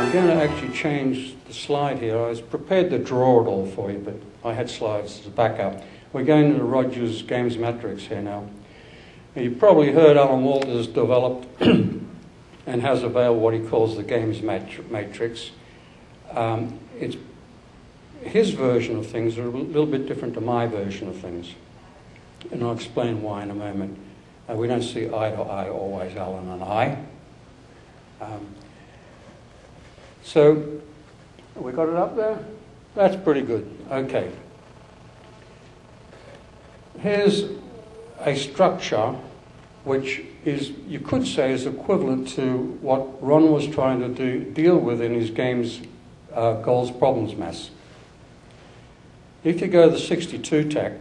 I'm going to actually change the slide here. I was prepared to draw it all for you, but I had slides as a backup. We're going to Rogers Games Matrix here now. You've probably heard Alan Walters developed and has availed what he calls the Games Matrix. It's his version of things are a little bit different to my version of things, and I'll explain why in a moment. We don't see eye to eye always, Alan and I. So, we got it up there? That's pretty good. Okay. Here's a structure which is, you could say, is equivalent to what Ron was trying to deal with in his games goals problems mess. If you go to the 62 tech,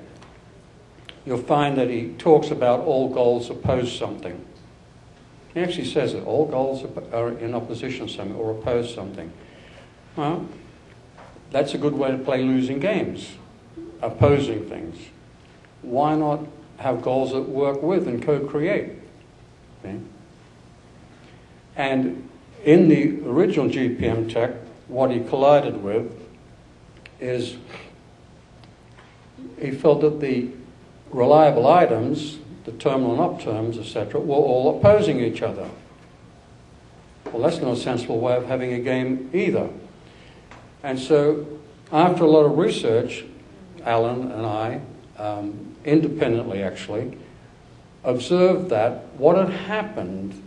you'll find that he talks about all goals oppose something. He actually says that all goals are in opposition to something or oppose something. Well, that's a good way to play losing games, opposing things. Why not have goals that work with and co-create? Okay? And in the original GPM tech, what he collided with is he felt that the reliable items, the terminal and op terms, etc., were all opposing each other. Well, that's not a sensible way of having a game either. And so, after a lot of research, Alan and I, independently actually, observed that what had happened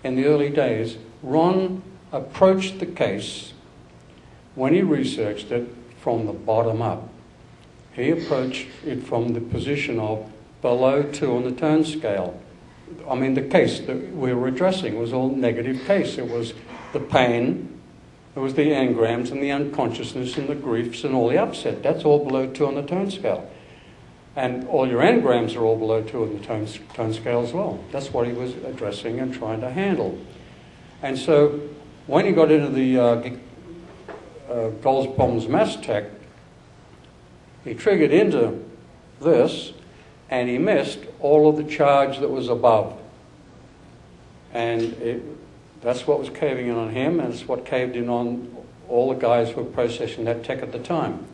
in the early days, Ron approached the case when he researched it from the bottom up. He approached it from the position of below 2 on the turn scale. I mean, the case that we were addressing was all negative case. It was the pain, it was the engrams and the unconsciousness and the griefs and all the upset. That's all below 2 on the turn scale. And all your engrams are all below 2 on the tone scale as well. That's what he was addressing and trying to handle. And so when he got into the goals, problems, mass tech, he triggered into this and he missed all of the charge that was above. And that's what was caving in on him, and it's what caved in on all the guys who were processing that tech at the time.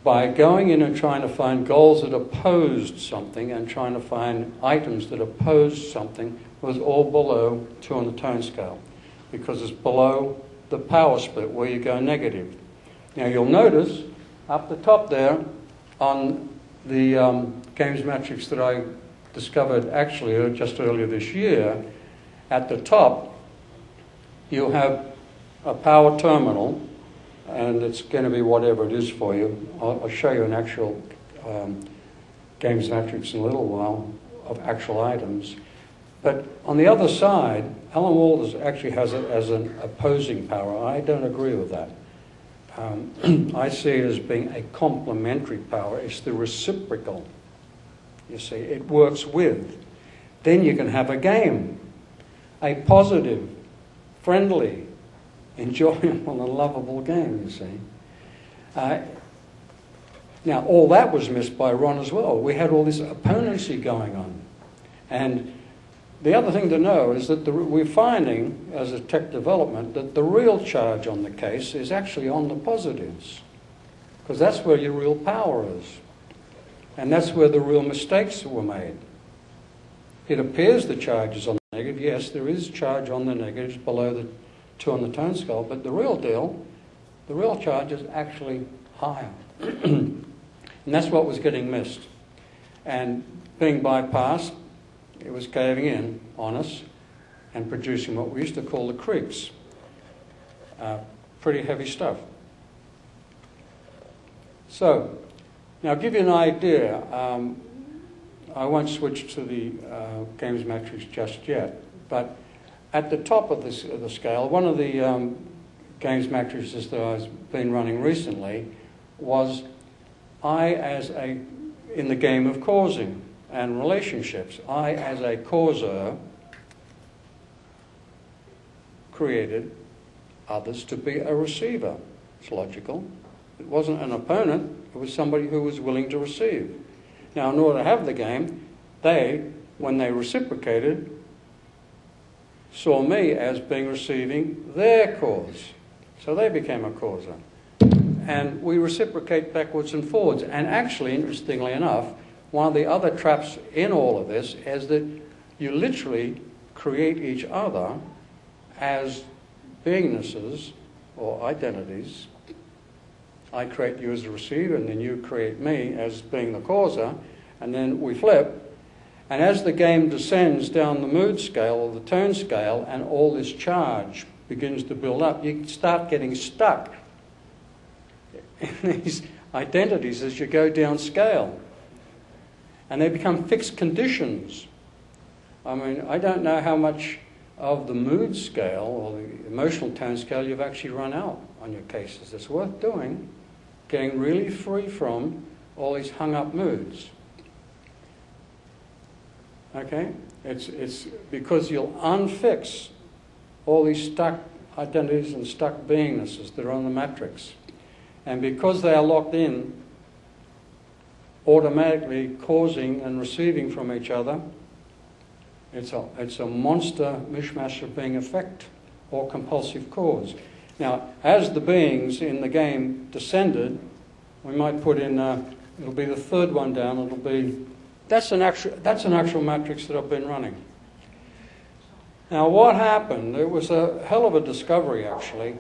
By going in and trying to find goals that opposed something and trying to find items that opposed something was all below 2 on the tone scale, because it's below the power split where you go negative. Now you'll notice up the top there on the games matrix that I discovered actually just earlier this year, at the top you'll have a power terminal, and it's going to be whatever it is for you. I'll show you an actual games matrix in a little while of actual items. But on the other side, Alan Walters actually has it as an opposing power. I don't agree with that. I see it as being a complementary power. It's the reciprocal. You see, it works with. Then you can have a game, a positive, friendly, enjoyable and lovable game, you see. Now, all that was missed by Ron as well. We had all this opponency going on. And the other thing to know is that we're finding, as a tech development, that the real charge on the case is actually on the positives, because that's where your real power is. And that's where the real mistakes were made. It appears the charge is on the negative. Yes, there is charge on the negatives below the 2 on the tone scale, but the real deal, the real charge is actually higher. And that's what was getting missed. And being bypassed, it was caving in on us and producing what we used to call the creeps. Pretty heavy stuff. So, now I'll give you an idea. I won't switch to the games matrix just yet, but at the top of the scale, one of the games matrices that I've been running recently was in the game of causing and relationships. I, as a causer, created others to be a receiver. It's logical. It wasn't an opponent, it was somebody who was willing to receive. Now, in order to have the game, when they reciprocated, saw me as being receiving their cause. So they became a causa. And we reciprocate backwards and forwards. And actually, interestingly enough, one of the other traps in all of this is that you literally create each other as beingnesses or identities. I create you as a receiver, and then you create me as being the causa, and then we flip. And as the game descends down the mood scale or the tone scale, and all this charge begins to build up, you start getting stuck in these identities as you go down scale. And they become fixed conditions. I mean, I don't know how much of the mood scale or the emotional tone scale you've actually run out on your cases. It's worth doing, getting really free from all these hung up moods. Okay? It's because you'll unfix all these stuck identities and stuck beingnesses that are on the matrix. And because they are locked in, automatically causing and receiving from each other, it's a monster mishmash of being effect or compulsive cause. Now, as the beings in the game descended, we might put in, it'll be the third one down, it'll be, that's an actual matrix that I've been running. Now, what happened? It was a hell of a discovery, actually,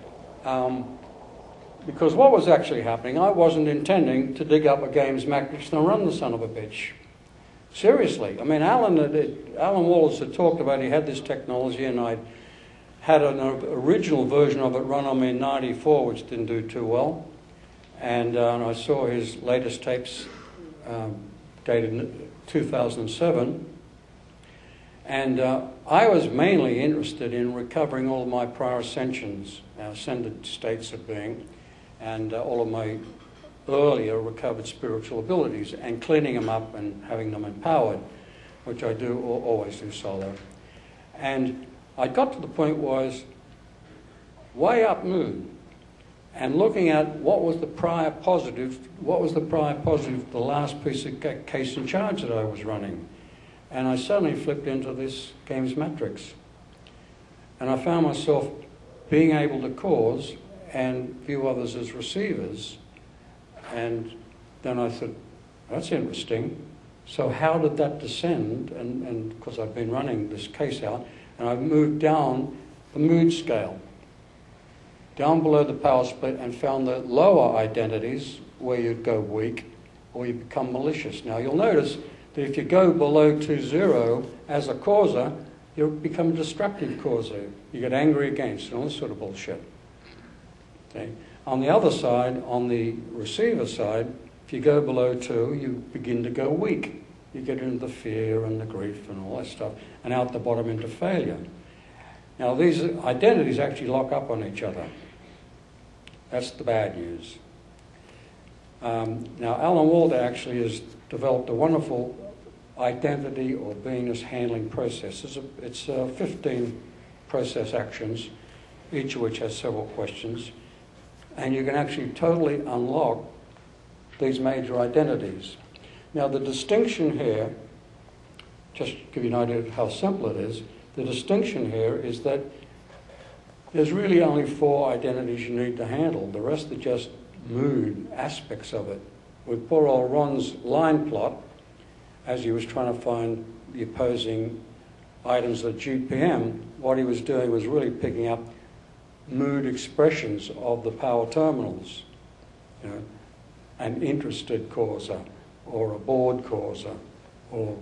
because what was actually happening, I wasn't intending to dig up a game's matrix and run the son of a bitch. Seriously. I mean, Alan Wallace had talked about he had this technology, and I had an original version of it run on me in 94, which didn't do too well. And I saw his latest tapes dated 2007. And I was mainly interested in recovering all of my prior ascensions, ascended states of being, and all of my earlier recovered spiritual abilities, and cleaning them up and having them empowered, which I do always do solo. And I got to the point where I was way up mood and looking at what was the prior positive, the last piece of case in charge that I was running. And I suddenly flipped into this game's matrix. And I found myself being able to cause and view others as receivers. And then I thought, that's interesting. So how did that descend? And because I've been running this case out, and I've moved down the mood scale, down below the power split, and found the lower identities where you'd go weak or you become malicious. Now you'll notice that if you go below 2-0 as a causa, you become a destructive causa. You get angry against and all this sort of bullshit. Okay? On the other side, on the receiver side, if you go below 2, you begin to go weak. You get into the fear and the grief and all that stuff, and out the bottom into failure. Now these identities actually lock up on each other. That's the bad news. Now Alan Walder actually has developed a wonderful identity or beingness handling process. It's 15 process actions, each of which has several questions. And you can actually totally unlock these major identities. Now the distinction here, just to give you an idea of how simple it is, the distinction here is that there's really only 4 identities you need to handle. The rest are just mood aspects of it. With poor old Ron's line plot, as he was trying to find the opposing items of GPM, what he was doing was really picking up mood expressions of the power terminals. You know, an interested causa, or a bored causa, or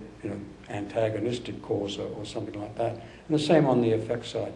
antagonistic causa, or something like that. And the same on the effect side.